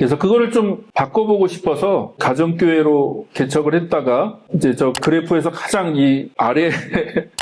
그래서 그거를 좀 바꿔보고 싶어서 가정교회로 개척을 했다가 이제 저 그래프에서 가장 이 아래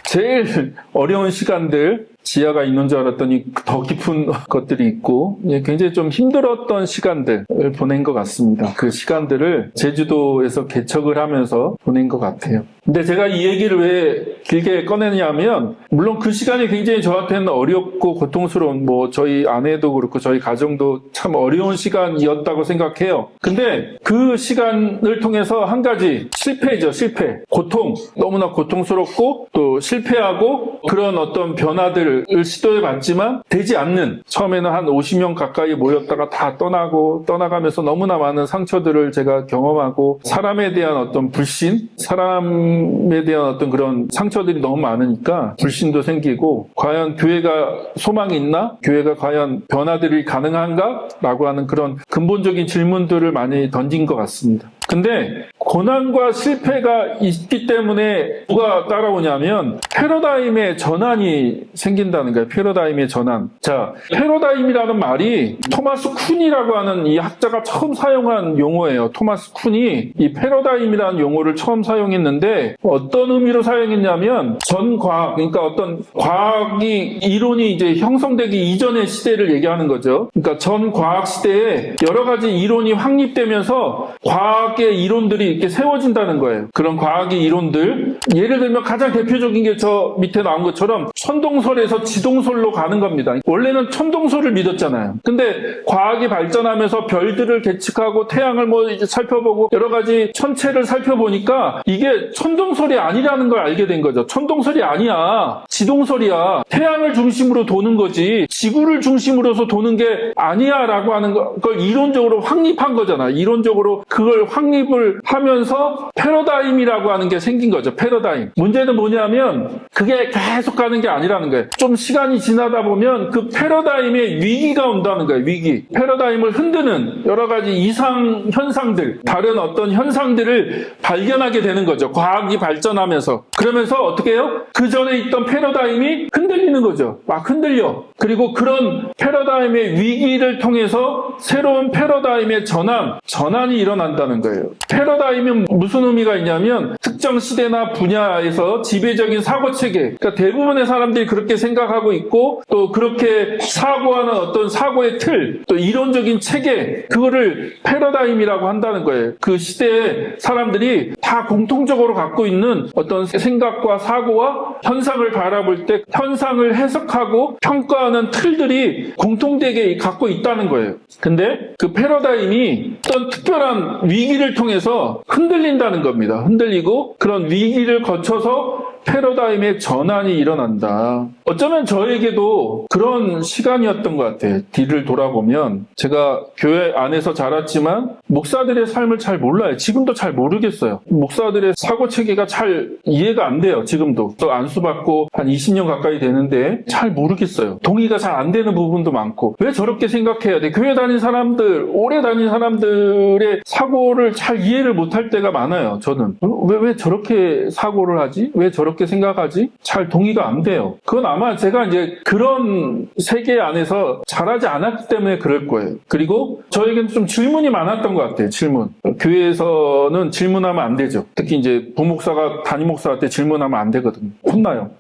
제일 어려운 시간들, 지하가 있는 줄 알았더니 더 깊은 것들이 있고 굉장히 좀 힘들었던 시간들을 보낸 것 같습니다. 그 시간들을 제주도에서 개척을 하면서 보낸 것 같아요. 근데 제가 이 얘기를 왜 길게 꺼내냐면, 물론 그 시간이 굉장히 저한테는 어렵고 고통스러운, 저희 아내도 그렇고 저희 가정도 참 어려운 시간이었다고 생각해요. 근데 그 시간을 통해서 한 가지 실패죠, 실패. 고통, 너무나 고통스럽고 또 실패하고 그런 어떤 변화들을 시도해봤지만 되지 않는, 처음에는 한 50명 가까이 모였다가 다 떠나가면서 너무나 많은 상처들을 제가 경험하고, 사람에 대한 어떤 불신, 사람에 대한 어떤 그런 상처들이 너무 많으니까 불신도 생기고, 과연 교회가 소망이 있나? 교회가 과연 변화들이 가능한가? 라고 하는 그런 근본적인 질문들을 많이 던진 것 같습니다. 근데 고난과 실패가 있기 때문에 뭐가 따라오냐면 패러다임의 전환이 생긴다는 거예요. 패러다임의 전환. 자, 패러다임이라는 말이 토마스 쿤이라고 하는 이 학자가 처음 사용한 용어예요. 토마스 쿤이 이 패러다임이라는 용어를 처음 사용했는데, 어떤 의미로 사용했냐면 전과학, 그러니까 어떤 과학이, 이론이 이제 형성되기 이전의 시대를 얘기하는 거죠. 그러니까 전과학 시대에 여러 가지 이론이 확립되면서 과학의 이론들이 이렇게 세워진다는 거예요. 그런 과학의 이론들, 예를 들면 가장 대표적인 게 저 밑에 나온 것처럼 천동설에서 지동설로 가는 겁니다. 원래는 천동설을 믿었잖아요. 근데 과학이 발전하면서 별들을 계측하고 태양을 이제 살펴보고 여러 가지 천체를 살펴보니까 이게 천동설이 아니라는 걸 알게 된 거죠. 천동설이 아니야, 지동설이야. 태양을 중심으로 도는 거지 지구를 중심으로서 도는 게 아니야 라고 하는 걸 이론적으로 확립한 거잖아. 이론적으로 그걸 확립을 하면서 패러다임이라고 하는 게 생긴 거죠. 패러다임. 문제는 뭐냐면 그게 계속 가는 게 아니라는 거예요. 좀 시간이 지나다 보면 그 패러다임의 위기가 온다는 거예요. 위기. 패러다임을 흔드는 여러 가지 이상 현상들, 다른 어떤 현상들을 발견하게 되는 거죠. 과학이 발전하면서. 그러면서 어떻게 해요? 그 전에 있던 패러다임이 흔들리는 거죠. 막 흔들려. 그리고 그런 패러다임의 위기를 통해서 새로운 패러다임의 전환이 일어난다는 거예요. 패러다임은 무슨 의미가 있냐면 특정 시대나 분야에서 지배적인 사고체계, 그러니까 대부분의 사람들이 그렇게 생각하고 있고, 또 그렇게 사고하는 어떤 사고의 틀, 또 이론적인 체계, 그거를 패러다임이라고 한다는 거예요. 그 시대에 사람들이 다 공통적으로 갖고 있는 어떤 생각과 사고와 현상을 바라볼 때 현상을 해석하고 평가하는 틀들이 공통되게 갖고 있다는 거예요. 근데 그 패러다임이 어떤 특별한 위기를 통해서 흔들린다는 겁니다. 흔들리고 그런 위기를 거쳐서 패러다임의 전환이 일어난다. 어쩌면 저에게도 그런 시간이었던 것 같아요. 뒤를 돌아보면 제가 교회 안에서 자랐지만 목사들의 삶을 잘 몰라요. 지금도 잘 모르겠어요. 목사들의 사고체계가 잘 이해가 안 돼요. 지금도. 또 안수받고 한 20년 가까이 되는데 잘 모르겠어요. 동의가 잘 안 되는 부분도 많고, 왜 저렇게 생각해야 돼? 교회 다닌 사람들, 오래 다닌 사람들의 사고를 잘 이해를 못할 때가 많아요. 저는 왜 저렇게 사고를 하지? 왜 저렇게 생각하지? 잘 동의가 안 돼요. 그건 아마 제가 이제 그런 세계 안에서 자라지 않았기 때문에 그럴 거예요. 그리고 저에게는 좀 질문이 많았던 것 같아요. 질문. 교회에서는 질문하면 안 되죠. 특히 이제 부목사가 담임 목사한테 질문하면 안 되거든요. 혼나요.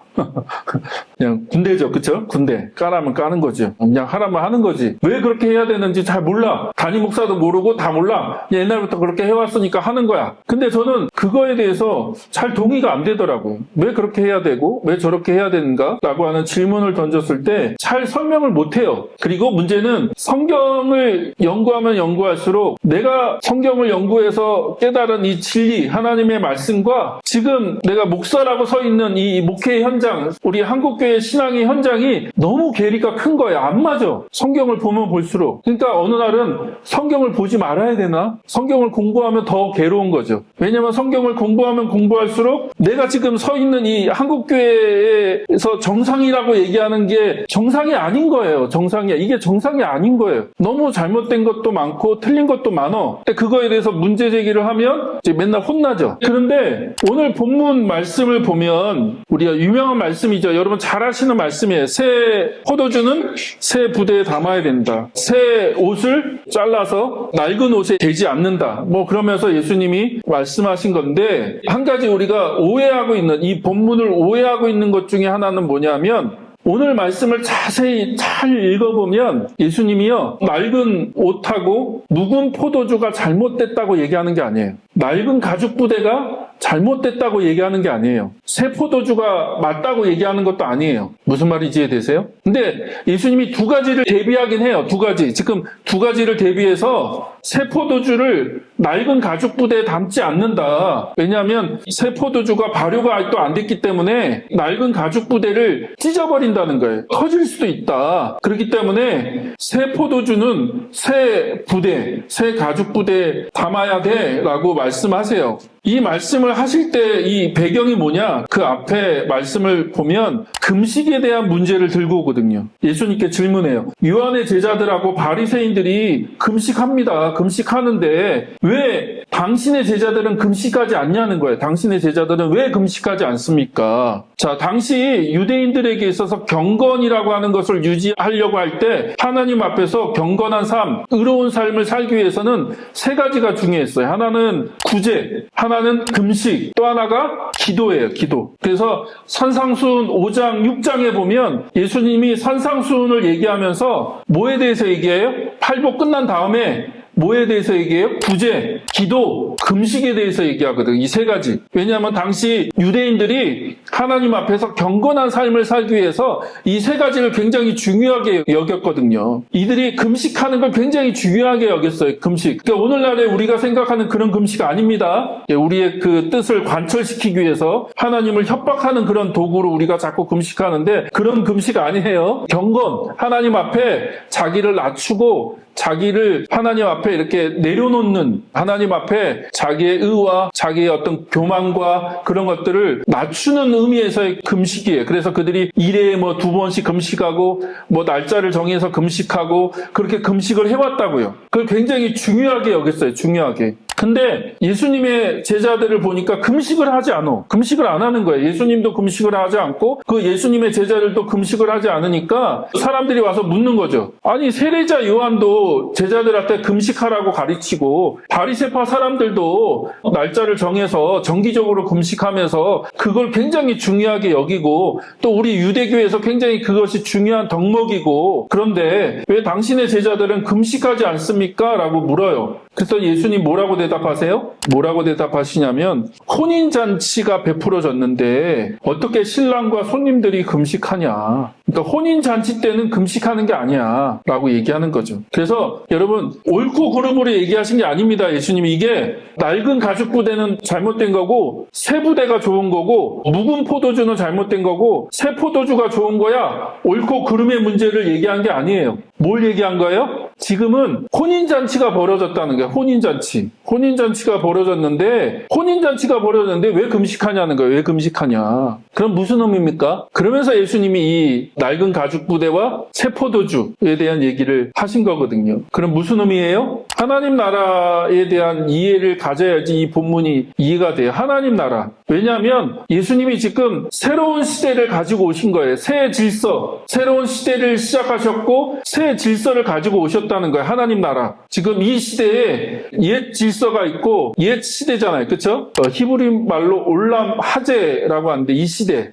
그냥 군대죠, 그쵸? 군대. 까라면 까는 거죠. 그냥 하라면 하는 거지. 왜 그렇게 해야 되는지 잘 몰라. 담임 목사도 모르고 다 몰라. 옛날부터 그렇게 해왔으니까 하는 거야. 근데 저는 그거에 대해서 잘 동의가 안 되더라고요. 왜 그렇게 해야 되고 왜 저렇게 해야 되는가? 라고 하는 질문을 던졌을 때 잘 설명을 못 해요. 그리고 문제는 성경을 연구하면 연구할수록 내가 성경을 연구해서 깨달은 이 진리, 하나님의 말씀과 지금 내가 목사라고 서 있는 이 목회 현장, 우리 한국교회 신앙의 현장이 너무 괴리가 큰 거예요. 안 맞아. 성경을 보면 볼수록. 그러니까 어느 날은 성경을 보지 말아야 되나? 성경을 공부하면 더 괴로운 거죠. 왜냐하면 성경을 공부하면 공부할수록 내가 지금 서 있는 이 한국교회에서 정상이라고 얘기하는 게 정상이 아닌 거예요. 정상이야. 이게 정상이 아닌 거예요. 너무 잘못된 것도 많고 틀린 것도 많어. 근데 그거에 대해서 문제 제기를 하면 이제 맨날 혼나죠. 그런데 오늘 본문 말씀을 보면 우리가 유명한 말씀이죠. 여러분 잘 아시는 말씀이에요. 새 포도주는 새 부대에 담아야 된다. 새 옷을 잘라서 낡은 옷에 대지 않는다. 뭐 그러면서 예수님이 말씀하신 건데, 한 가지 우리가 오해하고 있는, 이 본문을 오해하고 있는 것 중에 하나는 뭐냐면, 오늘 말씀을 자세히 잘 읽어보면 예수님이요, 낡은 옷하고 묵은 포도주가 잘못됐다고 얘기하는 게 아니에요. 낡은 가죽 부대가 잘못됐다고 얘기하는 게 아니에요. 새 포도주가 맞다고 얘기하는 것도 아니에요. 무슨 말인지 이해되세요? 근데 예수님이 두 가지를 대비하긴 해요. 두 가지. 지금 두 가지를 대비해서 새 포도주를 낡은 가죽 부대에 담지 않는다. 왜냐하면 새 포도주가 발효가 아직도 안 됐기 때문에 낡은 가죽 부대를 찢어버린다는 거예요. 터질 수도 있다. 그렇기 때문에 새 포도주는 새 부대, 새 가죽 부대에 담아야 돼라고 말씀하세요. 이 말씀을 하실 때 이 배경이 뭐냐? 그 앞에 말씀을 보면 금식에 대한 문제를 들고 오거든요. 예수님께 질문해요. 요한의 제자들하고 바리새인들이 금식합니다. 금식하는데 왜 당신의 제자들은 금식하지 않냐는 거예요. 당신의 제자들은 왜 금식하지 않습니까? 자, 당시 유대인들에게 있어서 경건이라고 하는 것을 유지하려고 할 때 하나님 앞에서 경건한 삶, 의로운 삶을 살기 위해서는 세 가지가 중요했어요. 하나는 구제, 하나는 금식, 또 하나가 기도예요. 기도. 그래서 산상수훈 5장, 6장에 보면 예수님이 산상수훈을 얘기하면서 뭐에 대해서 얘기해요? 팔복 끝난 다음에 뭐에 대해서 얘기해요? 구제, 기도, 금식에 대해서 얘기하거든. 이 세 가지. 왜냐하면 당시 유대인들이 하나님 앞에서 경건한 삶을 살기 위해서 이 세 가지를 굉장히 중요하게 여겼거든요. 이들이 금식하는 걸 굉장히 중요하게 여겼어요. 금식. 그러니까 오늘날에 우리가 생각하는 그런 금식 아닙니다. 우리의 그 뜻을 관철시키기 위해서 하나님을 협박하는 그런 도구로 우리가 자꾸 금식하는데, 그런 금식 아니에요. 경건, 하나님 앞에 자기를 낮추고 자기를 하나님 앞에 이렇게 내려놓는, 하나님 앞에 자기의 의와 자기의 어떤 교만과 그런 것들을 낮추는 의미에서의 금식이에요. 그래서 그들이 1회에 뭐 2번씩 금식하고 뭐 날짜를 정해서 금식하고 그렇게 금식을 해왔다고요. 그걸 굉장히 중요하게 여겼어요. 중요하게. 근데 예수님의 제자들을 보니까 금식을 하지 않아. 금식을 안 하는 거예요. 예수님도 금식을 하지 않고 그 예수님의 제자들도 금식을 하지 않으니까 사람들이 와서 묻는 거죠. 아니, 세례자 요한도 제자들한테 금식하라고 가르치고 바리새파 사람들도 날짜를 정해서 정기적으로 금식하면서 그걸 굉장히 중요하게 여기고 또 우리 유대교에서 굉장히 그것이 중요한 덕목이고, 그런데 왜 당신의 제자들은 금식하지 않습니까? 라고 물어요. 그래서 예수님 뭐라고 대답하세요? 뭐라고 대답하시냐면, 혼인잔치가 베풀어졌는데 어떻게 신랑과 손님들이 금식하냐. 그러니까 혼인잔치 때는 금식하는 게 아니야 라고 얘기하는 거죠. 그래서 여러분, 옳고 그름으로 얘기하신 게 아닙니다. 예수님이 이게 낡은 가죽 부대는 잘못된 거고 새 부대가 좋은 거고 묵은 포도주는 잘못된 거고 새 포도주가 좋은 거야. 옳고 그름의 문제를 얘기한 게 아니에요. 뭘 얘기한 거예요? 지금은 혼인잔치가 벌어졌다는 거예요. 혼인잔치가 벌어졌는데 왜 금식하냐는 거예요. 왜 금식하냐. 그럼 무슨 의미입니까? 그러면서 예수님이 이 낡은 가죽 부대와 새 포도주에 대한 얘기를 하신 거거든요. 그럼 무슨 의미예요? 하나님 나라에 대한 이해를 가져야지 이 본문이 이해가 돼요. 하나님 나라. 왜냐하면 예수님이 지금 새로운 시대를 가지고 오신 거예요. 새 질서, 새로운 시대를 시작하셨고 새 질서를 가지고 오셨다는 거예요. 하나님 나라. 지금 이 시대에 옛 질서가 있고 옛 시대잖아요. 그렇죠? 히브리 말로 올람 하제라고 하는데 이 시대,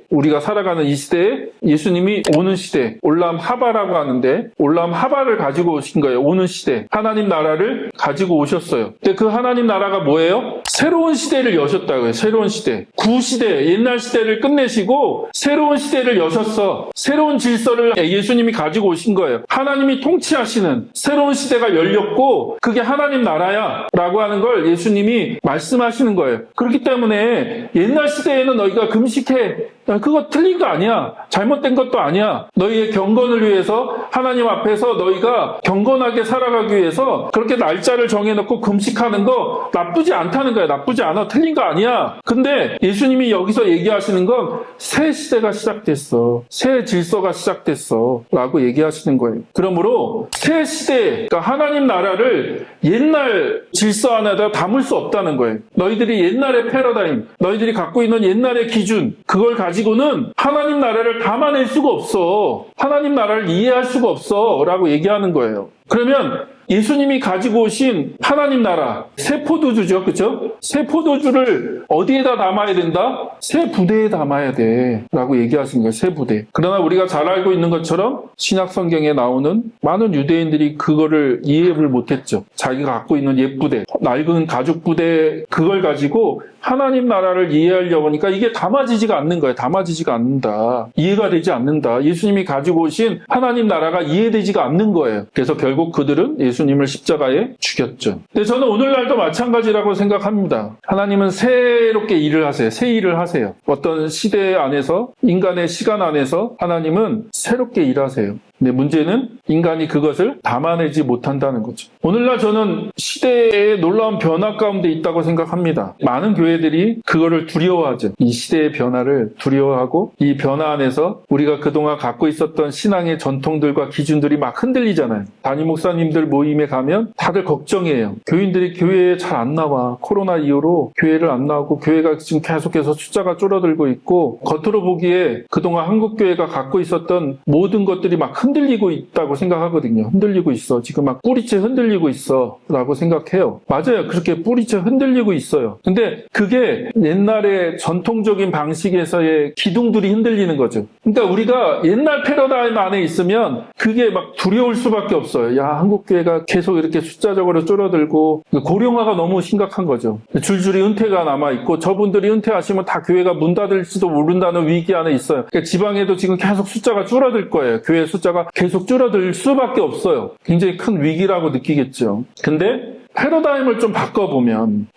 우리가 살아가는 이 시대에 예수님이 오는 시대, 올람 하바라고 하는데 올람 하바를 가지고 오신 거예요. 오는 시대, 하나님 나라를 가지고 오셨어요. 근데 그 하나님 나라가 뭐예요? 새로운 시대를 여셨다고요. 새로운 시대. 구시대, 옛날 시대를 끝내시고 새로운 시대를 여셨어. 새로운 질서를 예수님이 가지고 오신 거예요. 하나님이 통치하시는 새로운 시대가 열렸고 그게 하나님 나라야 라고 하는 걸 예수님이 말씀하시는 거예요. 그렇기 때문에 옛날 시대에는 너희가 금식해, 그거 틀린 거 아니야. 잘못된 것도 아니야. 너희의 경건을 위해서 하나님 앞에서 너희가 경건하게 살아가기 위해서 그렇게 날짜를 정해놓고 금식하는 거 나쁘지 않다는 거야. 나쁘지 않아. 틀린 거 아니야. 근데 예수님이 여기서 얘기하시는 건 새 시대가 시작됐어. 새 질서가 시작됐어. 라고 얘기하시는 거예요. 그러므로 새 시대, 그러니까 하나님 나라를 옛날 질서 안에다 담을 수 없다는 거예요. 너희들이 옛날의 패러다임, 너희들이 갖고 있는 옛날의 기준, 그걸 가지고 가지고는 하나님 나라를 담아낼 수가 없어. 하나님 나라를 이해할 수가 없어. 라고 얘기하는 거예요. 그러면 예수님이 가지고 오신 하나님 나라, 새 포도주죠. 그렇죠? 새 포도주를 어디에다 담아야 된다? 새 부대에 담아야 돼. 라고 얘기하신 거예요. 새 부대. 그러나 우리가 잘 알고 있는 것처럼 신약 성경에 나오는 많은 유대인들이 그거를 이해를 못했죠. 자기가 갖고 있는 옛 부대, 낡은 가죽 부대, 그걸 가지고 하나님 나라를 이해하려고 하니까 이게 담아지지가 않는 거예요. 담아지지가 않는다. 이해가 되지 않는다. 예수님이 가지고 오신 하나님 나라가 이해되지가 않는 거예요. 그래서 결국 그들은 예수님을 십자가에 죽였죠. 근데 저는 오늘날도 마찬가지라고 생각합니다. 하나님은 새롭게 일을 하세요. 새 일을 하세요. 어떤 시대 안에서, 인간의 시간 안에서 하나님은 새롭게 일하세요. 근데 문제는 인간이 그것을 담아내지 못한다는 거죠. 오늘날 저는 시대의 놀라운 변화 가운데 있다고 생각합니다. 많은 교회들이 그거를 두려워하죠. 이 시대의 변화를 두려워하고 이 변화 안에서 우리가 그동안 갖고 있었던 신앙의 전통들과 기준들이 막 흔들리잖아요. 담임 목사님들 모임에 가면 다들 걱정이에요. 교인들이 교회에 잘 안 나와. 코로나 이후로 교회를 안 나오고 교회가 지금 계속해서 숫자가 줄어들고 있고 겉으로 보기에 그동안 한국교회가 갖고 있었던 모든 것들이 막 흔들리고 있다고 생각하거든요. 흔들리고 있어. 지금 막 뿌리째 흔들리고 있어. 라고 생각해요. 맞아요. 그렇게 뿌리째 흔들리고 있어요. 근데 그게 옛날의 전통적인 방식에서의 기둥들이 흔들리는 거죠. 그러니까 우리가 옛날 패러다임 안에 있으면 그게 막 두려울 수밖에 없어요. 야, 한국교회가 계속 이렇게 숫자적으로 줄어들고 고령화가 너무 심각한 거죠. 줄줄이 은퇴가 남아있고 저분들이 은퇴하시면 다 교회가 문 닫을지도 모른다는 위기 안에 있어요. 그러니까 지방에도 지금 계속 숫자가 줄어들 거예요. 교회 숫자가 계속 줄어들 수밖에 없어요. 굉장히 큰 위기라고 느끼겠죠. 근데 패러다임을 좀 바꿔보면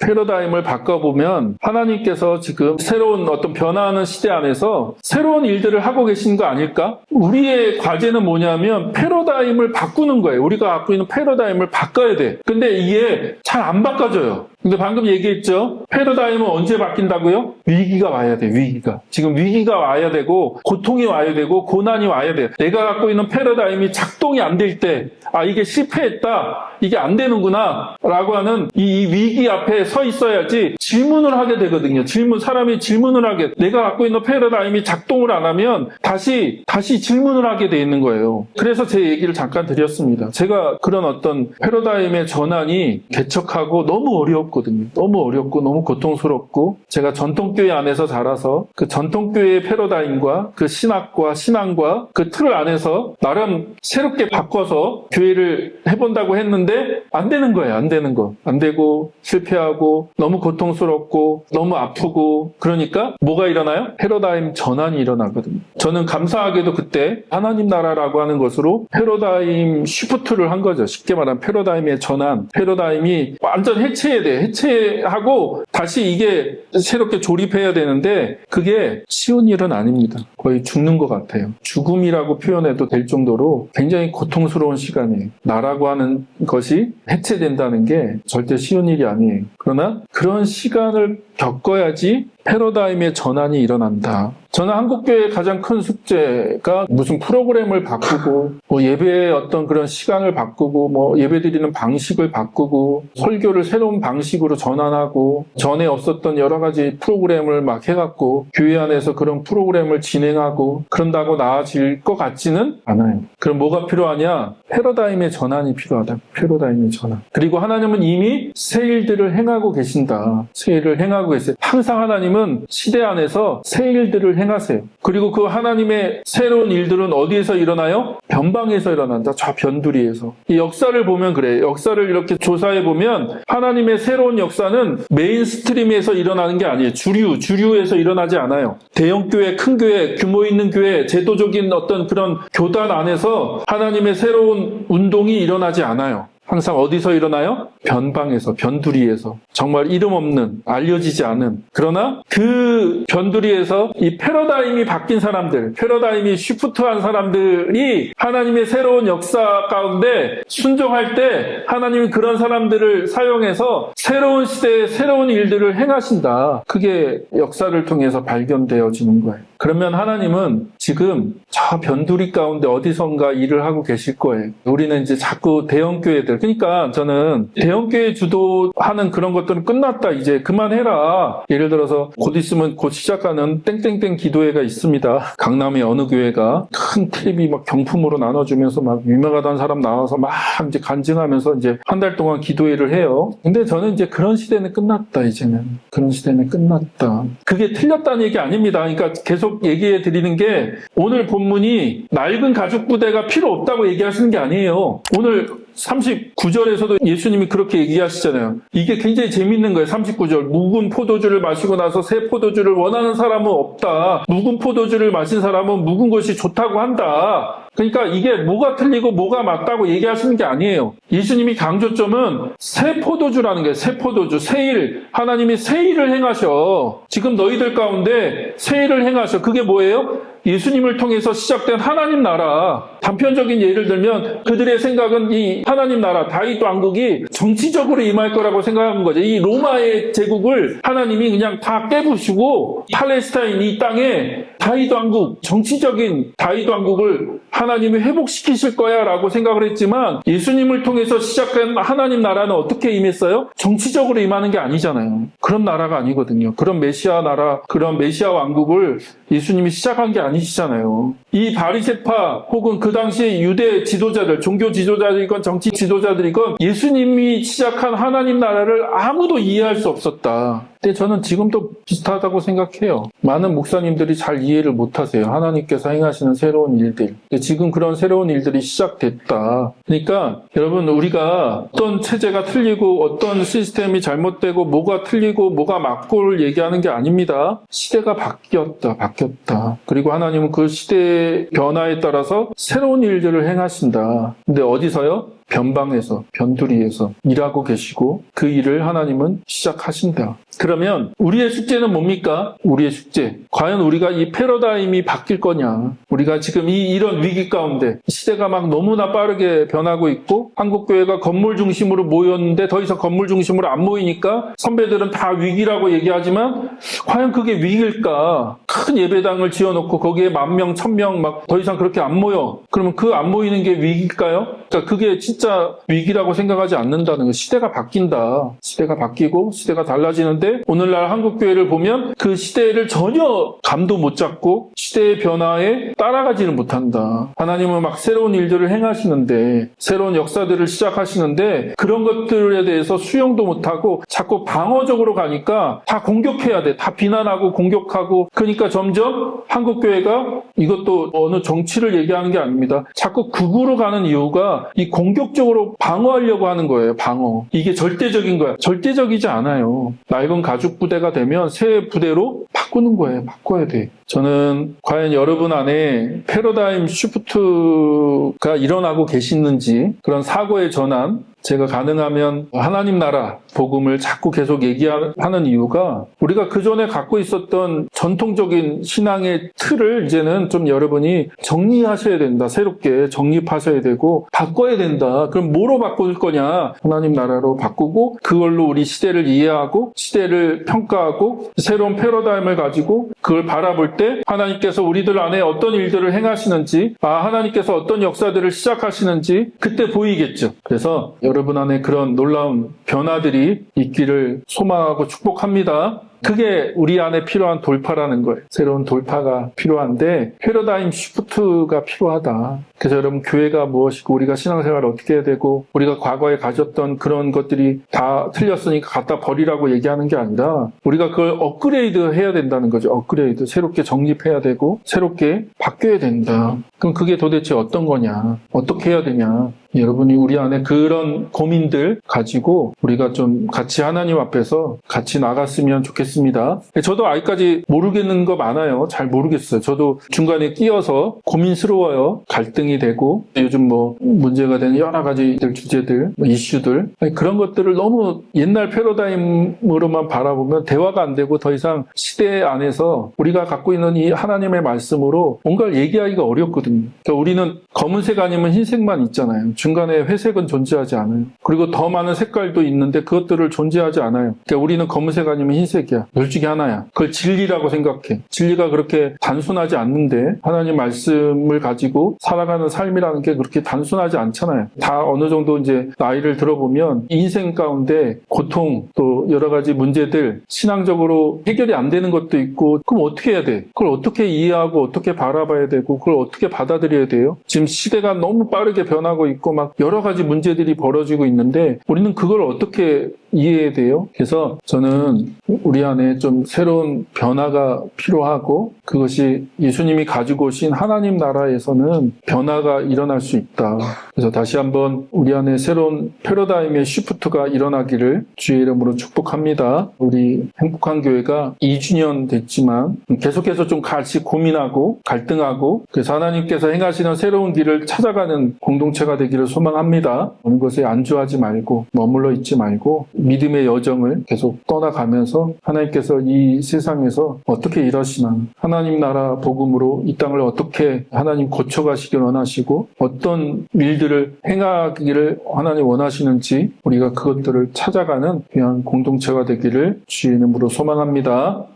하나님께서 지금 새로운 어떤 변화하는 시대 안에서 새로운 일들을 하고 계신 거 아닐까? 우리의 과제는 뭐냐면 패러다임을 바꾸는 거예요. 우리가 갖고 있는 패러다임을 바꿔야 돼. 근데 이게 잘 안 바꿔져요. 근데 방금 얘기했죠? 패러다임은 언제 바뀐다고요? 위기가 와야 돼, 위기가. 지금 위기가 와야 되고, 고통이 와야 되고, 고난이 와야 돼. 내가 갖고 있는 패러다임이 작동이 안 될 때, 아, 이게 실패했다. 이게 안 되는구나. 라고 하는 이 위기 앞에 서 있어야지 질문을 하게 되거든요. 사람이 질문을 하게. 내가 갖고 있는 패러다임이 작동을 안 하면 다시 질문을 하게 돼 있는 거예요. 그래서 제 얘기를 잠깐 드렸습니다. 제가 그런 어떤 패러다임의 전환이 개척하고 너무 어렵거든요. 너무 어렵고 너무 고통스럽고 제가 전통교회 안에서 자라서 그 전통교회의 패러다임과 그 신학과 신앙과 그 틀 안에서 나름 새롭게 바꿔서 교회를 해본다고 했는데 안 되는 거예요. 안 되는 거. 안 되고 실패하고 너무 고통스럽고 너무 아프고 그러니까 뭐가 일어나요? 패러다임 전환이 일어나거든요. 저는 감사하게도 그때 하나님 나라라고 하는 것으로 패러다임 시프트를 한 거죠. 쉽게 말하면 패러다임의 전환. 패러다임이 완전 해체해야 돼. 해체하고 다시 이게 새롭게 조립해야 되는데 그게 쉬운 일은 아닙니다. 거의 죽는 것 같아요. 죽음이라고 표현해도 될 정도로 굉장히 고통스러운 시간이에요. 나라고 하는 것이 해체된다는 게 절대 쉬운 일이 아니에요. 그러나 그런 시간을 겪어야지 패러다임의 전환이 일어난다. 저는 한국교회의 가장 큰 숙제가 무슨 프로그램을 바꾸고 예배의 어떤 그런 시간을 바꾸고 예배드리는 방식을 바꾸고 설교를 새로운 방식으로 전환하고 전에 없었던 여러 가지 프로그램을 막 해갖고 교회 안에서 그런 프로그램을 진행하고 그런다고 나아질 것 같지는 않아요. 그럼 뭐가 필요하냐? 패러다임의 전환이 필요하다. 패러다임의 전환. 그리고 하나님은 이미 새 일들을 행하고 계신다. 새 일을 행하고 계세요. 항상 하나님은 시대 안에서 새 일들을 행하세요. 그리고 그 하나님의 새로운 일들은 어디에서 일어나요? 변방에서 일어난다. 저 변두리에서. 이 역사를 보면 그래요. 역사를 이렇게 조사해 보면 하나님의 새로운 역사는 메인스트림에서 일어나는 게 아니에요. 주류에서 일어나지 않아요. 대형 교회, 큰 교회, 규모 있는 교회, 제도적인 어떤 그런 교단 안에서 하나님의 새로운 운동이 일어나지 않아요. 항상 어디서 일어나요? 변방에서, 변두리에서. 정말 이름 없는, 알려지지 않은. 그러나 그 변두리에서 이 패러다임이 바뀐 사람들, 패러다임이 쉬프트한 사람들이 하나님의 새로운 역사 가운데 순종할 때 하나님이 그런 사람들을 사용해서 새로운 시대에 새로운 일들을 행하신다. 그게 역사를 통해서 발견되어지는 거예요. 그러면 하나님은 지금 저 변두리 가운데 어디선가 일을 하고 계실 거예요. 우리는 이제 자꾸 대형교회들, 그러니까 저는 대형교회 주도하는 그런 것들은 끝났다, 이제 그만해라. 예를 들어서 곧 있으면 곧 시작하는 땡땡땡 기도회가 있습니다. 강남의 어느 교회가 큰 TV 막 경품으로 나눠주면서 막 유명하다는 사람 나와서 막 이제 간증하면서 이제 한 달 동안 기도회를 해요. 근데 저는 이제 그런 시대는 끝났다, 이제는. 그런 시대는 끝났다. 그게 틀렸다는 얘기 아닙니다. 그러니까 계속 얘기해 드리는 게, 오늘 본문이 낡은 가죽 부대가 필요 없다고 얘기하시는 게 아니에요. 오늘 39절에서도 예수님이 그렇게 얘기하시잖아요. 이게 굉장히 재밌는 거예요. 39절. 묵은 포도주를 마시고 나서 새 포도주를 원하는 사람은 없다. 묵은 포도주를 마신 사람은 묵은 것이 좋다고 한다. 그러니까 이게 뭐가 틀리고 뭐가 맞다고 얘기하시는 게 아니에요. 예수님이 강조점은 새 포도주라는 거예요. 새 포도주, 새 일. 하나님이 새 일을 행하셔. 지금 너희들 가운데 새 일을 행하셔. 그게 뭐예요? 예수님을 통해서 시작된 하나님 나라. 단편적인 예를 들면 그들의 생각은 이 하나님 나라, 다윗 왕국이 정치적으로 임할 거라고 생각하는 거죠. 이 로마의 제국을 하나님이 그냥 다 깨부시고 팔레스타인 이 땅에 다윗 왕국, 정치적인 다윗 왕국을 하나님이 회복시키실 거야 라고 생각을 했지만, 예수님을 통해서 시작된 하나님 나라는 어떻게 임했어요? 정치적으로 임하는 게 아니잖아요. 그런 나라가 아니거든요. 그런 메시아 나라, 그런 메시아 왕국을 예수님이 시작한 게 아니시잖아요. 이 바리새파 혹은 그 당시 유대 지도자들, 종교 지도자들이건 정치 지도자들이건 예수님이 시작한 하나님 나라를 아무도 이해할 수 없었다. 근데 저는 지금도 비슷하다고 생각해요. 많은 목사님들이 잘 이해를 못하세요. 하나님께서 행하시는 새로운 일들. 지금 그런 새로운 일들이 시작됐다. 그러니까 여러분, 우리가 어떤 체제가 틀리고 어떤 시스템이 잘못되고 뭐가 틀리고 뭐가 맞고를 얘기하는 게 아닙니다. 시대가 바뀌었다. 그리고 하나님은 그 시대의 변화에 따라서 새로운 일들을 행하신다. 근데 어디서요? 변방에서, 변두리에서 일하고 계시고 그 일을 하나님은 시작하신다. 그러면 우리의 숙제는 뭡니까? 우리의 숙제. 과연 우리가 이 패러다임이 바뀔 거냐? 우리가 지금 이런 위기 가운데 시대가 막 너무나 빠르게 변하고 있고, 한국교회가 건물 중심으로 모였는데 더 이상 건물 중심으로 안 모이니까 선배들은 다 위기라고 얘기하지만, 과연 그게 위기일까? 큰 예배당을 지어놓고 거기에 10,000명, 1,000명 막 더 이상 그렇게 안 모여. 그러면 그 안 모이는 게 위기일까요? 그러니까 그게 진짜 위기라고 생각하지 않는다는 거. 시대가 바뀐다. 시대가 바뀌고 시대가 달라지는데, 오늘날 한국교회를 보면 그 시대를 전혀 감도 못 잡고 시대의 변화에 따라가지는 못한다. 하나님은 막 새로운 일들을 행하시는데, 새로운 역사들을 시작하시는데 그런 것들에 대해서 수용도 못하고 자꾸 방어적으로 가니까 다 공격해야 돼. 다 비난하고 공격하고. 그러니까 점점 한국교회가, 이것도 어느 정치를 얘기하는 게 아닙니다, 자꾸 극으로 가는 이유가 이 공격적으로 방어하려고 하는 거예요. 방어. 이게 절대적인 거야. 절대적이지 않아요. 낡은 가죽 부대가 되면 새 부대로 바꾸는 거예요. 바꿔야 돼. 저는 과연 여러분 안에 패러다임 시프트가 일어나고 계시는지, 그런 사고의 전환, 제가 가능하면 하나님 나라 복음을 자꾸 계속 얘기하는 이유가, 우리가 그전에 갖고 있었던 전통적인 신앙의 틀을 이제는 좀 여러분이 정리하셔야 된다. 새롭게 정립하셔야 되고 바꿔야 된다. 그럼 뭐로 바꿀 거냐? 하나님 나라로 바꾸고, 그걸로 우리 시대를 이해하고 시대를 평가하고 새로운 패러다임을 가지고 그걸 바라볼 때 하나님께서 우리들 안에 어떤 일들을 행하시는지, 하나님께서 어떤 역사들을 시작하시는지 그때 보이겠죠. 그래서 여러분 안에 그런 놀라운 변화들이 있기를 소망하고 축복합니다. 그게 우리 안에 필요한 돌파라는 거예요. 새로운 돌파가 필요한데 패러다임 시프트가 필요하다. 그래서 여러분, 교회가 무엇이고 우리가 신앙생활을 어떻게 해야 되고 우리가 과거에 가졌던 그런 것들이 다 틀렸으니까 갖다 버리라고 얘기하는 게 아니라, 우리가 그걸 업그레이드 해야 된다는 거죠. 업그레이드. 새롭게 정립해야 되고 새롭게 바뀌어야 된다. 그럼 그게 도대체 어떤 거냐? 어떻게 해야 되냐? 여러분이 우리 안에 그런 고민들 가지고 우리가 좀 같이 하나님 앞에서 같이 나갔으면 좋겠습니다. 저도 아직까지 모르겠는 거 많아요. 잘 모르겠어요. 저도 중간에 끼어서 고민스러워요. 갈등이 되고 요즘 뭐 문제가 되는 여러 가지 주제들, 이슈들, 그런 것들을 너무 옛날 패러다임으로만 바라보면 대화가 안 되고 더 이상 시대 안에서 우리가 갖고 있는 이 하나님의 말씀으로 뭔가를 얘기하기가 어렵거든요. 그러니까 우리는 검은색 아니면 흰색만 있잖아요. 중간에 회색은 존재하지 않아요. 그리고 더 많은 색깔도 있는데 그것들을 존재하지 않아요. 그러니까 우리는 검은색 아니면 흰색이야. 둘 중에 하나야. 그걸 진리라고 생각해. 진리가 그렇게 단순하지 않는데 하나님 말씀을 가지고 살아가는 삶이라는 게 그렇게 단순하지 않잖아요. 다 어느 정도 이제 나이를 들어보면 인생 가운데 고통 또 여러 가지 문제들 신앙적으로 해결이 안 되는 것도 있고 그럼 어떻게 해야 돼? 그걸 어떻게 이해하고 어떻게 바라봐야 되고 그걸 어떻게 받아들여야 돼요? 지금 시대가 너무 빠르게 변하고 있고 막 여러 가지 문제들이 벌어지고 있는데 우리는 그걸 어떻게 이해해야 돼요? 그래서 저는 우리 안에 좀 새로운 변화가 필요하고 그것이 예수님이 가지고 오신 하나님 나라에서는 변화가 일어날 수 있다. 그래서 다시 한번 우리 안에 새로운 패러다임의 시프트가 일어나기를 주의 이름으로 축복합니다. 우리 행복한 교회가 2주년 됐지만 계속해서 좀 같이 고민하고 갈등하고 그래서 하나님께서 행하시는 새로운 길을 찾아가는 공동체가 되기를 소망합니다. 어느 것에 안주하지 말고 머물러 있지 말고 믿음의 여정을 계속 떠나가면서 하나님께서 이 세상에서 어떻게 일하시나 하나님 나라 복음으로 이 땅을 어떻게 하나님 고쳐가시길 원하시고 어떤 일들을 행하기를 하나님 원하시는지 우리가 그것들을 찾아가는 귀한 공동체가 되기를 주의 이름으로 소망합니다.